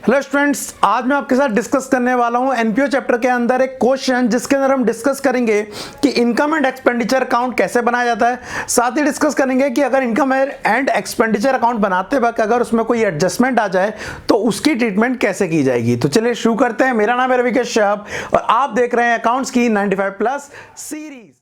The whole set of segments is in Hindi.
हेलो स्टूडेंट्स, आज मैं आपके साथ डिस्कस करने वाला हूं एनपीओ चैप्टर के अंदर एक क्वेश्चन जिसके अंदर हम डिस्कस करेंगे कि इनकम एंड एक्सपेंडिचर अकाउंट कैसे बनाया जाता है। साथ ही डिस्कस करेंगे कि अगर इनकम एंड एक्सपेंडिचर अकाउंट बनाते वक्त अगर उसमें कोई एडजस्टमेंट आ जाए तो उसकी ट्रीटमेंट कैसे की जाएगी। तो चलिए शुरू करते हैं। मेरा नाम है रविकेश शाह और आप देख रहे हैं अकाउंट्स की 95+ सीरीज।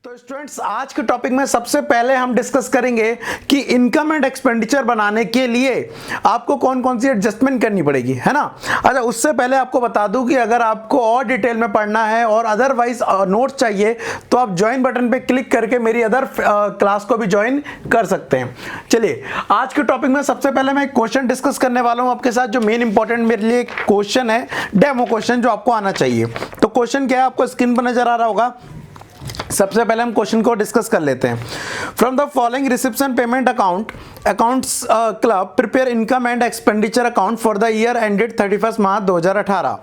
तो स्टूडेंट्स, आज के टॉपिक में सबसे पहले हम डिस्कस करेंगे कि इनकम एंड एक्सपेंडिचर बनाने के लिए आपको कौन कौन सी एडजस्टमेंट करनी पड़ेगी, है ना। अच्छा, उससे पहले आपको बता दूं कि अगर आपको और डिटेल में पढ़ना है और अदरवाइज नोट्स चाहिए तो आप ज्वाइन बटन पे क्लिक करके मेरी अदर क्लास को भी ज्वाइन कर सकते हैं। चलिए, आज के टॉपिक में सबसे पहले मैं एक क्वेश्चन डिस्कस करने वाला हूं आपके साथ। जो मेन इंपॉर्टेंट मेरे लिए क्वेश्चन है, डेमो क्वेश्चन, जो आपको आना चाहिए। तो क्वेश्चन क्या है, आपको स्क्रीन पर नजर आ रहा होगा। सबसे पहले हम क्वेश्चन को डिस्कस कर लेते हैं। From the following reception payment accounts club prepare income and expenditure account for the year ended 31 March 2018।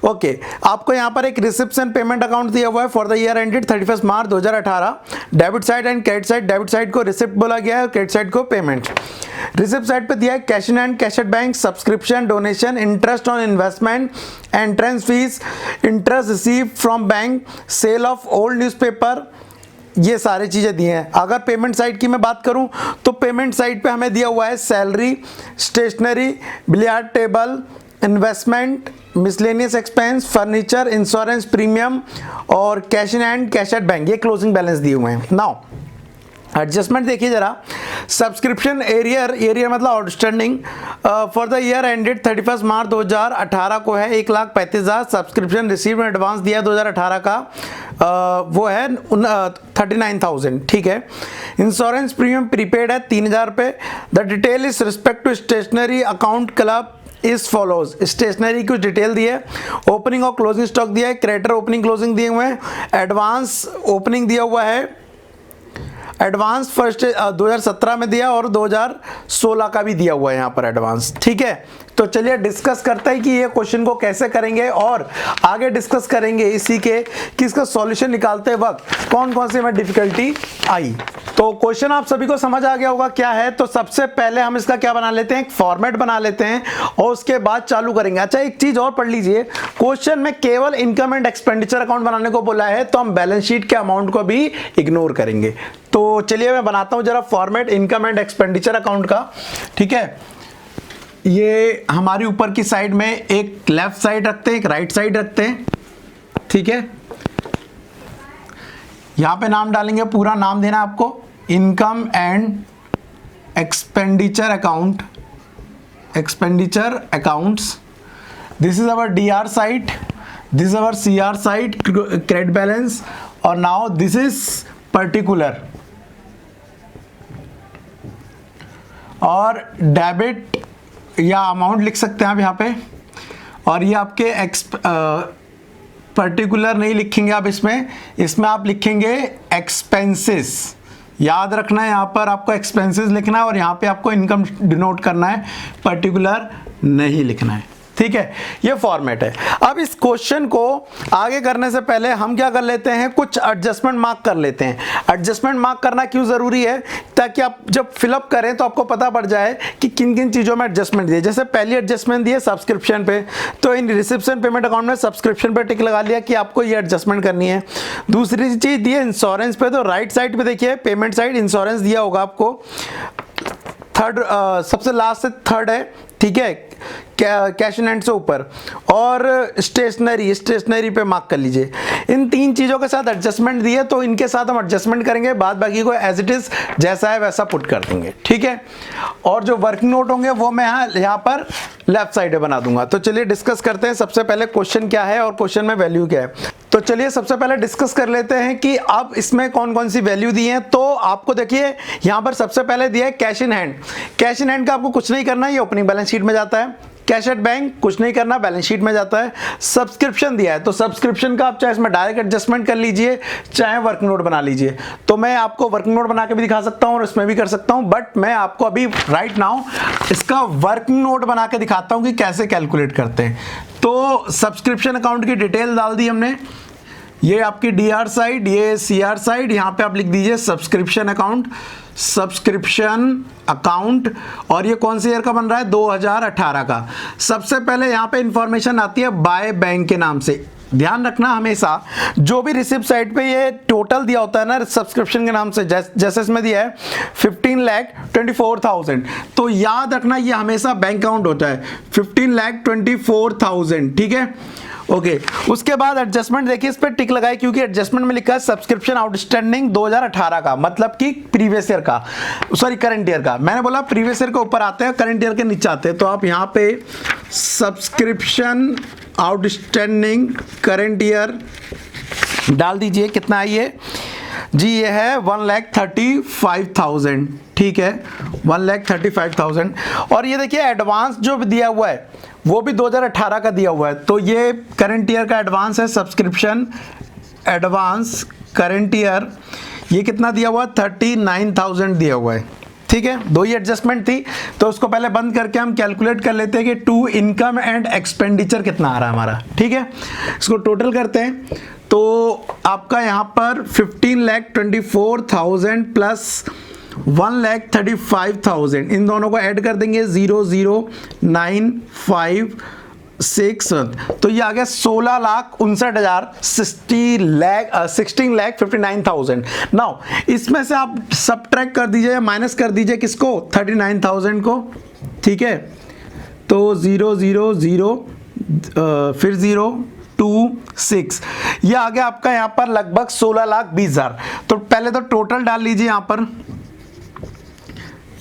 Okay, आपको यहाँ पर एक रिसिप्शन पेमेंट अकाउंट दिया हुआ है for the year ended 31 March 2018। Debit side and credit side, debit side को रिसिप्ट बोला गया है, क्रेडिट साइड को पेमेंट। रिसिप्ट साइड पे दिया है cash in hand, cash at bank, subscription, donation, interest on investment, entrance fees, interest receive from bank, sale of old newspaper, ये सारी चीज़ें दी हैं। अगर पेमेंट साइड की मैं बात करूं तो पेमेंट साइड पे हमें दिया हुआ है salary, stationery, billiard table, investment, miscellaneous expense, furniture, insurance premium और cash in hand, cash at bank, ये क्लोजिंग बैलेंस दिए हुए हैं। नाउ एडजस्टमेंट देखिए जरा। सब्सक्रिप्शन एरियर मतलब outstanding for the year ended 31 March 2018 को है 1,35,000। सब्सक्रिप्शन रिसीव एडवांस दिया 2018 का वो है 39,000, ठीक है। इंश्योरेंस प्रीमियम प्रीपेड है 3,000 रुपये। The detail is respect to stationery account club is follows. Stationery की डिटेल दी है, ओपनिंग और क्लोजिंग स्टॉक दिया है, क्रेडिटर ओपनिंग क्लोजिंग दिए हुए हैं, एडवांस ओपनिंग दिया हुआ है, एडवांस फर्स्ट 2017 में दिया और 2016 का भी दिया हुआ है यहाँ पर एडवांस, ठीक है। तो चलिए डिस्कस करते हैं कि ये क्वेश्चन को कैसे करेंगे और आगे डिस्कस करेंगे इसी के कि इसका सॉल्यूशन निकालते वक्त कौन कौन सी हमें डिफिकल्टी आई। तो क्वेश्चन आप सभी को समझ आ गया होगा क्या है। तो सबसे पहले हम इसका क्या बना लेते हैं, एक फॉर्मेट बना लेते हैं और उसके बाद चालू करेंगे। अच्छा, एक चीज और पढ़ लीजिए, क्वेश्चन में केवल इनकम एंड एक्सपेंडिचर अकाउंट बनाने को बोला है तो हम बैलेंस शीट के अमाउंट को भी इग्नोर करेंगे। तो चलिए मैं बनाता हूं जरा format income and expenditure account का, ठीक है। ये हमारी ऊपर की साइड में एक लेफ्ट साइड रखते हैं, एक राइट साइड रखते हैं, ठीक है। यहां पे नाम डालेंगे, पूरा नाम देना आपको, income and expenditure accounts. This is our DR side, this is our CR side, credit balance, और नाउ दिस इज पर्टिकुलर और डेबिट या अमाउंट लिख सकते हैं आप यहाँ पे। और ये आपके पर्टिकुलर नहीं लिखेंगे आप, इसमें आप लिखेंगे एक्सपेंसेस। याद रखना है, यहाँ पर आपको एक्सपेंसेस लिखना है और यहाँ पे आपको इनकम डिनोट करना है, पर्टिकुलर नहीं लिखना है, ठीक है। ये फॉर्मेट है। अब इस क्वेश्चन को आगे करने से पहले हम क्या कर लेते हैं, कुछ एडजस्टमेंट मार्क कर लेते हैं। एडजस्टमेंट मार्क करना क्यों जरूरी है, ताकि आप जब फिलअप करें तो आपको पता पड़ जाए कि किन किन चीज़ों में एडजस्टमेंट दिए। जैसे पहली एडजस्टमेंट दी है सब्सक्रिप्शन पे, तो इन रिसिप्शन पेमेंट अकाउंट में सब्सक्रिप्शन पे टिक लगा लिया कि आपको ये एडजस्टमेंट करनी है। दूसरी चीज़ दी है इंश्योरेंस पे, तो राइट साइड पे देखिए पेमेंट साइड इंश्योरेंस दिया होगा आपको। थर्ड सबसे लास्ट से थर्ड है, ठीक है, कैश इन हैंड से ऊपर। और स्टेशनरी पे मार्क कर लीजिए। इन तीन चीज़ों के साथ एडजस्टमेंट दिए तो इनके साथ हम एडजस्टमेंट करेंगे, बाद बाकी को एज इट इज जैसा है वैसा पुट कर देंगे, ठीक है। और जो वर्किंग नोट होंगे वो मैं यहाँ पर लेफ्ट साइड में बना दूंगा। तो चलिए डिस्कस करते हैं सबसे पहले क्वेश्चन क्या है और क्वेश्चन में वैल्यू क्या है। तो चलिए सबसे पहले डिस्कस कर लेते हैं कि अब इसमें कौन कौन सी वैल्यू दी है। तो आपको देखिए यहाँ पर सबसे पहले दिया है cash in hand. Cash in hand का आपको कुछ नहीं करना, ये ओपनिंग बैलेंस शीट में जाता है। कैश एट बैंक कुछ नहीं करना, बैलेंस शीट में जाता है। सब्सक्रिप्शन दिया है तो सब्सक्रिप्शन का आप चाहे इसमें डायरेक्ट एडजस्टमेंट कर लीजिए, चाहे वर्क नोट बना लीजिए। तो मैं आपको वर्क नोट बना के भी दिखा सकता हूं और इसमें भी कर सकता हूं, बट मैं आपको अभी राइट नाउ इसका वर्क नोट बना के दिखाता हूं कि कैसे कैलकुलेट करते हैं। तो सब्सक्रिप्शन अकाउंट की डिटेल डाल दी हमने, ये आपकी डीआर साइड, ये सीआर साइड, यहाँ पे आप लिख दीजिए सब्सक्रिप्शन अकाउंट, सब्सक्रिप्शन अकाउंट। और ये कौन से ईयर का बन रहा है? 2018 का। सबसे पहले यहाँ पे इंफॉर्मेशन आती है बाय बैंक के नाम से। ध्यान रखना हमेशा जो भी रिसिप्ट साइड पे ये टोटल दिया होता है ना सब्सक्रिप्शन के नाम से, जैसे इसमें दिया है 15,24,000, तो याद रखना ये हमेशा बैंक अकाउंट होता है 15,24,000। ठीक है, ओके। उसके बाद एडजस्टमेंट देखिए, इस पर टिक लगाए क्योंकि एडजस्टमेंट में लिखा है सब्सक्रिप्शन आउटस्टैंडिंग 2018 का, मतलब कि प्रीवियस ईयर का, सॉरी करंट ईयर का। मैंने बोला प्रीवियस ईयर के ऊपर आते हैं, करंट ईयर के नीचे आते हैं, तो आप यहाँ पे सब्सक्रिप्शन आउटस्टैंडिंग करंट ईयर डाल दीजिए। कितना है ये जी? ये है 1,35,000। ठीक है, 1,35,000। और ये देखिए एडवांस जो भी दिया हुआ है वो भी 2018 का दिया हुआ है, तो ये करंट ईयर का एडवांस है, सब्सक्रिप्शन एडवांस करंट ईयर। ये कितना दिया हुआ है? 39,000 दिया हुआ है। ठीक है, दो ही एडजस्टमेंट थी, तो उसको पहले बंद करके हम कैलकुलेट कर लेते हैं कि टू इनकम एंड एक्सपेंडिचर कितना आ रहा है हमारा। ठीक है, इसको टोटल करते हैं, तो आपका यहाँ पर 15,24,000 प्लस 1,35,000, इन दोनों को ऐड कर देंगे 00956, तो ये आ गया 16,59,000, 16,59,000। नाउ इसमें से आप सबट्रैक्ट कर दीजिए, माइनस कर दीजिए किसको? 39,000 को। ठीक है, तो 000 फिर 026, ये आ गया आपका यहाँ पर लगभग 16,20,000। तो पहले तो टोटल डाल लीजिए यहाँ पर,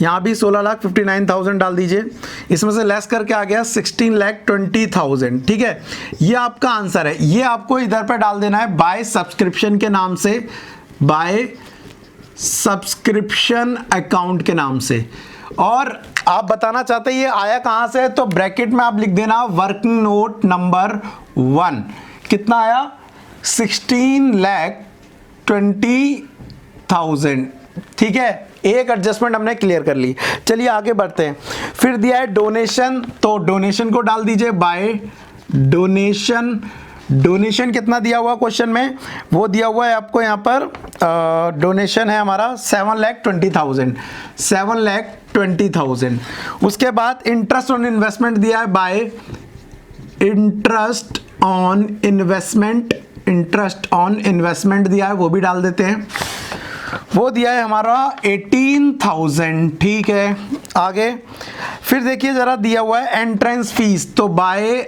यहाँ भी 16,59,000 डाल दीजिए, इसमें से लेस करके आ गया 16,20,000। ठीक है, ये आपका आंसर है। ये आपको इधर पे डाल देना है बाय सब्सक्रिप्शन के नाम से, बाय सब्सक्रिप्शन अकाउंट के नाम से। और आप बताना चाहते हैं ये आया कहां से, तो ब्रैकेट में आप लिख देना वर्किंग नोट नंबर 1। कितना आया? 16,20,000। ठीक है, एक एडजस्टमेंट हमने क्लियर कर ली। चलिए आगे बढ़ते हैं। फिर दिया है डोनेशन, तो डोनेशन को डाल दीजिए बाय डोनेशन। डोनेशन कितना दिया हुआ क्वेश्चन में? वो दिया हुआ है आपको यहाँ पर डोनेशन है हमारा 7,20,000, 7,20,000। उसके बाद इंटरेस्ट ऑन इन्वेस्टमेंट दिया है bye interest on investment, interest on investment दिया है, वो भी डाल देते हैं। वो दिया है हमारा 18,000। ठीक है, आगे फिर देखिए जरा दिया हुआ है एंट्रेंस फीस, तो बाय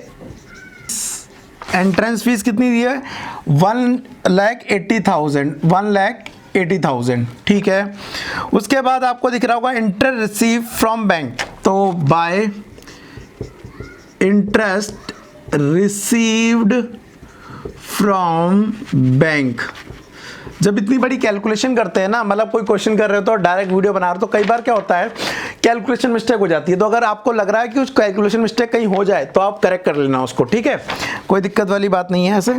एंट्रेंस फीस कितनी दी है? 1,80,000, 1,80,000। ठीक है, उसके बाद आपको दिख रहा होगा इंटरेस्ट रिसीव फ्रॉम बैंक, तो bye interest received from bank. जब इतनी बड़ी कैलकुलेशन करते हैं ना, मतलब कोई क्वेश्चन कर रहे हो तो डायरेक्ट वीडियो बना रहे हो, तो कई बार क्या होता है कैलकुलेशन मिस्टेक हो जाती है। तो अगर आपको लग रहा है कि उस कैलकुलेशन मिस्टेक कहीं हो जाए तो आप करेक्ट कर लेना उसको। ठीक है, कोई दिक्कत वाली बात नहीं है। ऐसे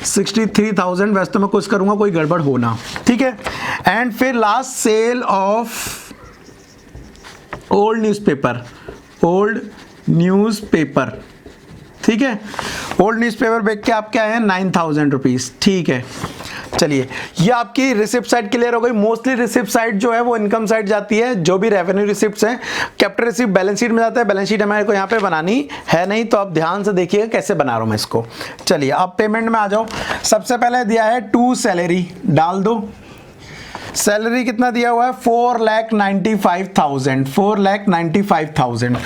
63,000 वैसे तो मैं कुछ करूंगा कोई गड़बड़ हो ना। ठीक है, एंड फिर last sale of old newspaper, old newspaper. ठीक है, ओल्ड न्यूज़पेपर बेच के आप क्या है 9,000 रुपीज़। ठीक है, चलिए ये आपकी रिसिप्ट साइड क्लियर हो गई। मोस्टली रिसिप्ट साइड जो है वो इनकम साइड जाती है, जो भी रेवेन्यू रिसिप्ट्स हैं। कैपिटल रिसिप्ट बैलेंस शीट में जाता है, बैलेंस शीट हमारे को यहाँ पे बनानी है नहीं, तो आप ध्यान से देखिएगा कैसे बना रहा हूँ मैं इसको। चलिए आप पेमेंट में आ जाओ। सबसे पहले दिया है टू सैलरी, डाल दो। सैलरी कितना दिया हुआ है? 4,95,000, 4,95,000।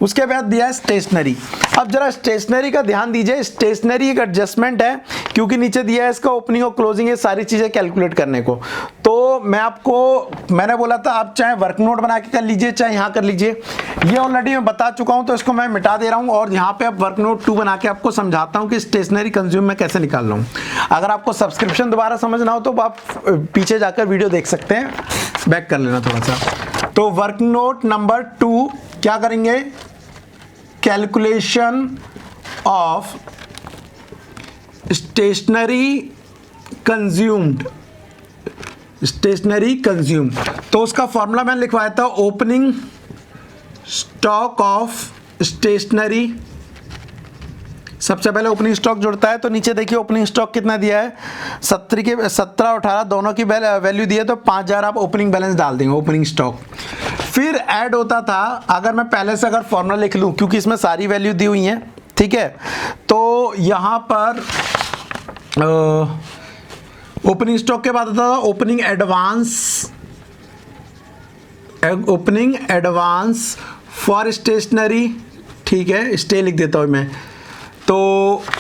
उसके बाद दिया है स्टेशनरी। अब जरा स्टेशनरी का ध्यान दीजिए, स्टेशनरी एक एडजस्टमेंट है क्योंकि नीचे दिया है इसका ओपनिंग और क्लोजिंग, ये सारी चीजें कैलकुलेट करने को। तो मैंने बोला था आप चाहे वर्क नोट बना के कर लीजिए चाहे यहाँ कर लीजिए, ये ऑलरेडी मैं बता चुका हूँ तो इसको मैं मिटा दे रहा हूँ और यहाँ पे आप वर्क नोट 2 बना के आपको समझाता हूँ कि स्टेशनरी कंज्यूम में कैसे निकाल रहा हूँ। अगर आपको सब्सक्रिप्शन दोबारा समझना हो तो आप पीछे जाकर वीडियो देख सकते हैं, बैक कर लेना थोड़ा सा। तो वर्क नोट नंबर 2 क्या करेंगे? Calculation of stationery consumed, stationery consume. तो उसका फॉर्मूला मैंने लिखवाया था, ओपनिंग स्टॉक ऑफ स्टेशनरी सबसे पहले ओपनिंग स्टॉक जुड़ता है, तो नीचे देखिए ओपनिंग स्टॉक कितना दिया है, 17 और 18 दोनों की वैल्यू दी है, तो 5000 आप ओपनिंग बैलेंस डाल देंगे ओपनिंग स्टॉक। फिर ऐड होता था, अगर मैं पहले से अगर फॉर्मूला लिख लूँ, क्योंकि इसमें सारी वैल्यू दी हुई हैं, ठीक है, तो यहाँ पर ओपनिंग स्टॉक के बाद आता था ओपनिंग एडवांस फॉर स्टेशनरी, ठीक है, स्टे लिख देता हूँ मैं। तो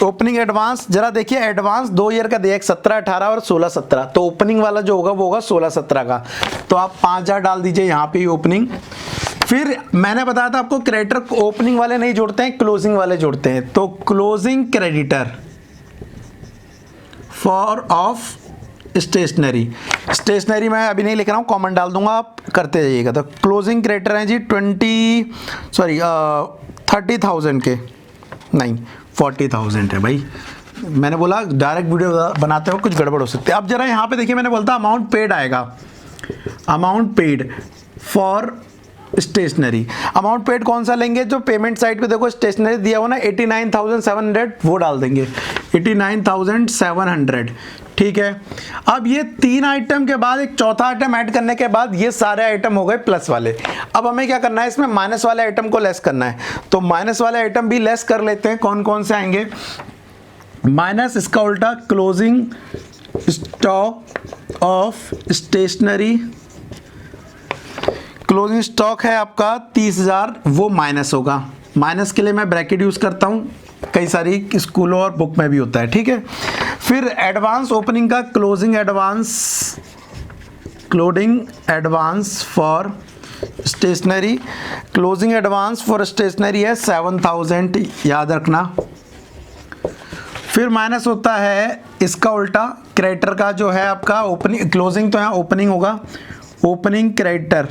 ओपनिंग एडवांस जरा देखिए, एडवांस 2 ईयर का दिया, 17 18 और 16 17, तो ओपनिंग वाला जो होगा वो होगा 16 17 का, तो आप 5000 डाल दीजिए यहाँ पे ओपनिंग। फिर मैंने बताया था आपको क्रेडिटर ओपनिंग वाले नहीं जोड़ते हैं, क्लोजिंग वाले जोड़ते हैं, तो closing creditor for of stationery मैं अभी नहीं लिख रहा हूँ, कॉमन डाल दूंगा, आप करते जाइएगा। तो क्लोजिंग क्रेडिटर हैं जी 30,000 के, नहीं 40,000 है भाई, मैंने बोला डायरेक्ट वीडियो बनाते हो कुछ गड़बड़ हो सकती है। अब जरा यहाँ पे देखिए, मैंने बोलता अमाउंट पेड आएगा, amount paid for stationery. Amount paid कौन सा लेंगे, जो पेमेंट साइड पे देखो स्टेशनरी दिया हुआ ना 89,700, वो डाल देंगे 89,700, ठीक है। अब ये 3 आइटम के बाद एक चौथा आइटम ऐड करने के बाद ये सारे आइटम हो गए प्लस वाले। अब हमें क्या करना है, इसमें माइनस वाले आइटम को लेस करना है, तो माइनस वाले आइटम भी लेस कर लेते हैं। कौन कौन से आएंगे माइनस, इसका उल्टा closing stock of stationery, closing stock है आपका 30,000, वो माइनस होगा। माइनस के लिए मैं ब्रैकेट यूज करता हूं, कई सारी स्कूलों और बुक में भी होता है, ठीक है। फिर एडवांस ओपनिंग का closing advance for stationery, closing advance for stationery है 7,000, याद रखना। फिर माइनस होता है इसका उल्टा क्रेडिटर का, जो है आपका ओपनिंग, क्लोजिंग तो यहाँ ओपनिंग होगा, ओपनिंग क्रेडिटर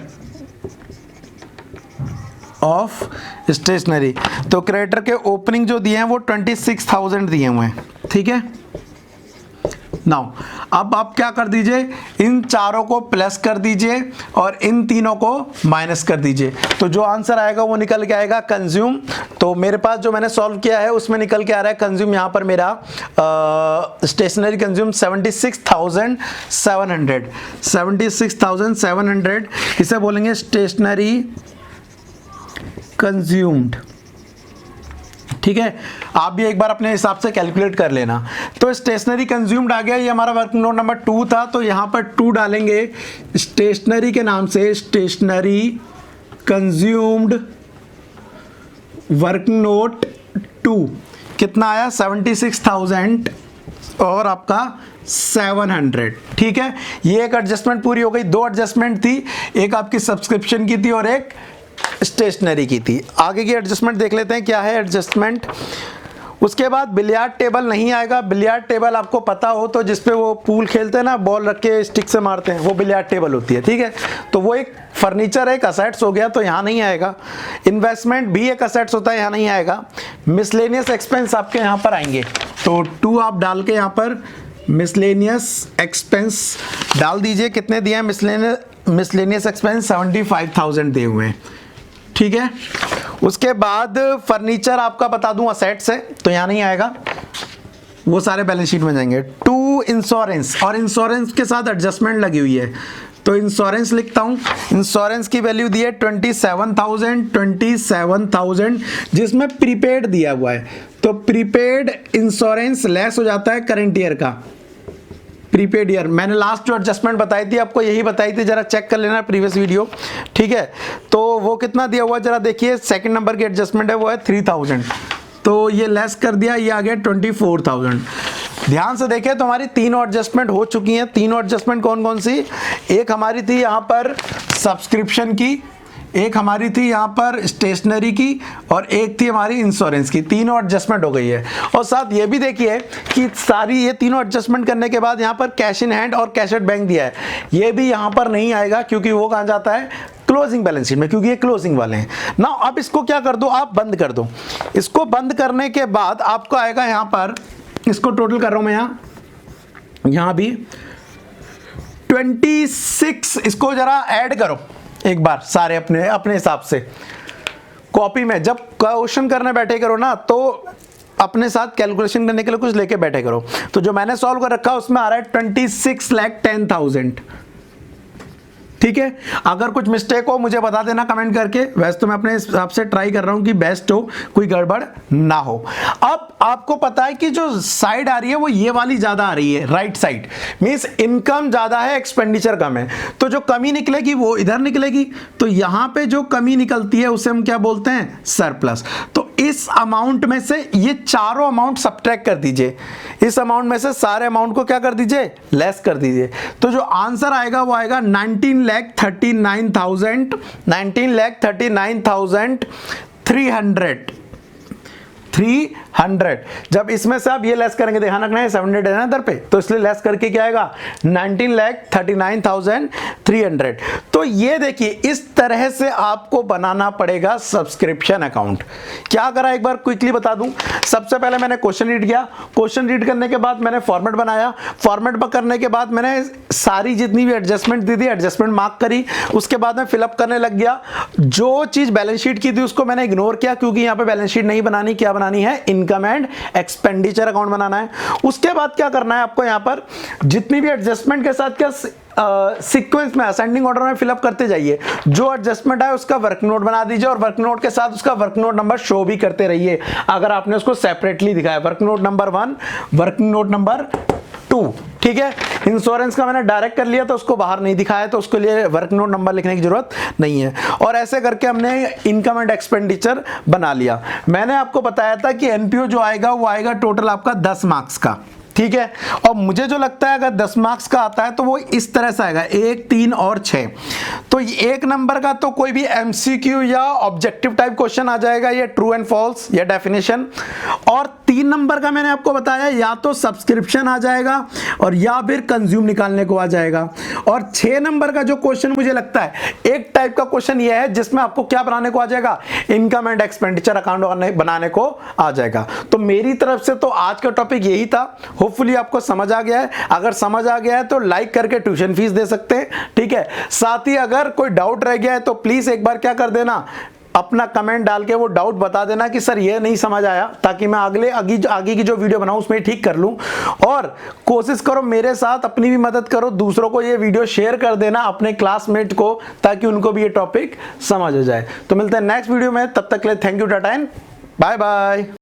ऑफ स्टेशनरी, तो क्रेडिटर के ओपनिंग जो दिए हैं वो 26,000 दिए हुए हैं, ठीक है। नाउ अब आप क्या कर दीजिए, इन चारों को प्लस कर दीजिए और इन तीनों को माइनस कर दीजिए, तो जो आंसर आएगा वो निकल के आएगा कंज्यूम। तो मेरे पास जो मैंने सॉल्व किया है उसमें निकल के आ रहा है कंज्यूम, यहाँ पर मेरा स्टेशनरी कंज्यूम 76,700, इसे बोलेंगे स्टेशनरी कंज्यूम्ड, ठीक है। आप भी एक बार अपने हिसाब से कैलकुलेट कर लेना। तो स्टेशनरी कंज्यूम्ड आ गया, ये हमारा वर्किंग नोट नंबर 2 था, तो यहाँ पर 2 डालेंगे स्टेशनरी के नाम से, स्टेशनरी कंज्यूम्ड वर्किंग नोट 2 कितना आया 76,000 और आपका 700, ठीक है। ये एक एडजस्टमेंट पूरी हो गई, 2 एडजस्टमेंट थी, एक आपकी सब्सक्रिप्शन की थी और एक स्टेशनरी की थी। आगे की एडजस्टमेंट देख लेते हैं क्या है एडजस्टमेंट। उसके बाद बिलियार्ड टेबल नहीं आएगा। बिलियार्ड टेबल आपको पता हो तो, जिसपे वो पूल खेलते हैं ना, बॉल रख के स्टिक से मारते हैं, वो बिलियार्ड टेबल होती है, ठीक है। तो वो एक फर्नीचर है, एक असेट्स हो गया, तो यहाँ नहीं आएगा। इन्वेस्टमेंट भी एक असेट्स होता है, यहाँ नहीं आएगा। मिसलेनियस एक्सपेंस आपके यहाँ पर आएंगे, तो 2 आप डाल के यहाँ पर मिसलेनियस एक्सपेंस डाल दीजिए। कितने दिए हैं मिसलेनियस एक्सपेंस 75,000 दिए हुए हैं, ठीक है। उसके बाद फर्नीचर आपका बता दूं असेट्स है, तो यहां नहीं आएगा, वो सारे बैलेंस शीट में जाएंगे। 2 इंश्योरेंस, और इंश्योरेंस के साथ एडजस्टमेंट लगी हुई है, तो इंश्योरेंस लिखता हूं। इंश्योरेंस की वैल्यू दी है 27,000, जिसमें प्रीपेड दिया हुआ है, तो प्रीपेड इंश्योरेंस लेस हो जाता है करंट ईयर का। प्रीपेड ईयर मैंने लास्ट जो एडजस्टमेंट बताई थी आपको यही बताई थी, जरा चेक कर लेना प्रीवियस वीडियो, ठीक है। तो वो कितना दिया हुआ जरा देखिए, सेकंड नंबर की एडजस्टमेंट है वो है 3,000, तो ये लेस कर दिया, ये आ गया 24,000। ध्यान से देखें तो हमारी 3 एडजस्टमेंट हो चुकी हैं। 3 एडजस्टमेंट कौन कौन सी, एक हमारी थी यहाँ पर सब्सक्रिप्शन की, एक हमारी थी यहाँ पर स्टेशनरी की, और एक थी हमारी इंश्योरेंस की। 3 एडजस्टमेंट हो गई है। और साथ ये भी देखिए कि सारी ये 3 एडजस्टमेंट करने के बाद यहाँ पर कैश इन हैंड और कैश एट बैंक दिया है, ये भी यहाँ पर नहीं आएगा, क्योंकि वो कहाँ जाता है क्लोजिंग बैलेंस शीट में, क्योंकि ये क्लोजिंग वाले हैं ना। अब इसको क्या कर दो, आप बंद कर दो। इसको बंद करने के बाद आपको आएगा यहाँ पर, इसको टोटल कर रहा हूं मैं यहाँ भी 26। इसको जरा ऐड करो एक बार सारे अपने हिसाब से कॉपी में, जब क्वेश्चन करने बैठे करो ना, तो अपने साथ कैलकुलेशन करने के लिए कुछ लेके बैठे करो। तो जो मैंने सॉल्व कर रखा है उसमें आ रहा है 26,10,000। ठीक है, अगर कुछ मिस्टेक हो मुझे बता देना कमेंट करके, वैसे तो मैं अपने हिसाब से ट्राई कर रहा हूं कि बेस्ट हो, कोई गड़बड़ ना हो। अब आपको पता है कि जो साइड आ रही है वो ये वाली ज्यादा आ रही है, राइट साइड, मींस इनकम ज्यादा है एक्सपेंडिचर कम है, तो जो कमी निकलेगी वो इधर निकलेगी। तो यहां पे जो कमी निकलती है उसे हम क्या बोलते हैं, सरप्लस। तो इस अमाउंट में से ये चारों अमाउंट सब्ट्रैक्ट कर दीजिए, इस अमाउंट में से सारे अमाउंट को क्या कर दीजिए, लेस कर दीजिए। तो जो आंसर आएगा वो आएगा 19,39,300। जब इसमें से आप ये लेस करेंगे, ध्यान रखना है 700 है ना इधर पे, तो इसलिए लेस करके क्या आएगा 19,39,300। तो ये देखिए इस तरह से आपको बनाना पड़ेगा सब्सक्रिप्शन अकाउंट। क्या करा एक बार क्विकली बता दूं। सबसे पहले मैंने क्वेश्चन रीड किया, क्वेश्चन रीड करने के बाद मैंने फॉर्मेट बनाया, फॉर्मेट करने के बाद मैंने सारी जितनी भी एडजस्टमेंट दी थी एडजस्टमेंट मार्क करी, उसके बाद मैं फिलअप करने लग गया। जो चीज बैलेंस शीट की थी उसको मैंने इग्नोर किया, क्योंकि यहां पे बैलेंस शीट नहीं बनानी, क्या बनानी है, इनकम एंड एक्सपेंडिचर अकाउंट बनाना है। उसके बाद क्या करना है आपको, यहां पर जितनी भी एडजस्टमेंट के साथ क्या सीक्वेंस में असेंडिंग ऑर्डर में फिलअप करते जाइए। जो एडजस्टमेंट है उसका वर्क नोट बना दीजिए और वर्क नोट के साथ उसका वर्क नोट नंबर शो भी करते रहिए अगर आपने उसको सेपरेटली दिखाया, work note number 1, work note number 2। ठीक है, इंश्योरेंस का मैंने डायरेक्ट कर लिया तो उसको बाहर नहीं दिखाया, तो उसके लिए वर्क नोट नंबर लिखने की जरूरत नहीं है। और ऐसे करके हमने इनकम एंड एक्सपेंडिचर बना लिया। मैंने आपको बताया था कि एनपीओ जो आएगा वो आएगा टोटल आपका 10 मार्क्स का। ठीक है, और मुझे जो लगता है अगर 10 मार्क्स का आता है तो वो इस तरह से आएगा 1, 3 और 6। तो 1 नंबर का तो कोई भी एमसीक्यू या ऑब्जेक्टिव टाइप क्वेश्चन आ जाएगा, ये ट्रू एंड फॉल्स या डेफिनेशन। और 3 नंबर का मैंने आपको बताया या तो सब्सक्रिप्शन आ जाएगा और या फिर कंज्यूम निकालने को आ जाएगा। और 6 नंबर का जो क्वेश्चन मुझे लगता है एक टाइप का क्वेश्चन ये है जिसमें आपको क्या बनाने को आ जाएगा, इनकम एंड एक्सपेंडिचर अकाउंट बनाने को आ जाएगा। तो मेरी तरफ से तो आज का टॉपिक यही था। होपफुली आपको समझ आ गया है। अगर समझ आ गया है तो लाइक करके ट्यूशन फीस दे सकते हैं। ठीक है, साथ ही अगर कोई डाउट रह गया है तो प्लीज एक बार क्या कर देना, अपना कमेंट डाल के वो डाउट बता देना कि सर ये नहीं समझ आया, ताकि मैं आगे की जो वीडियो बनाऊं उसमें ठीक कर लूं। और कोशिश करो मेरे साथ अपनी भी मदद करो, दूसरों को ये वीडियो शेयर कर देना अपने क्लासमेट को, ताकि उनको भी ये टॉपिक समझ आ जाए। तो मिलते हैं नेक्स्ट वीडियो में, तब तक के लिए thank you, tata and bye bye.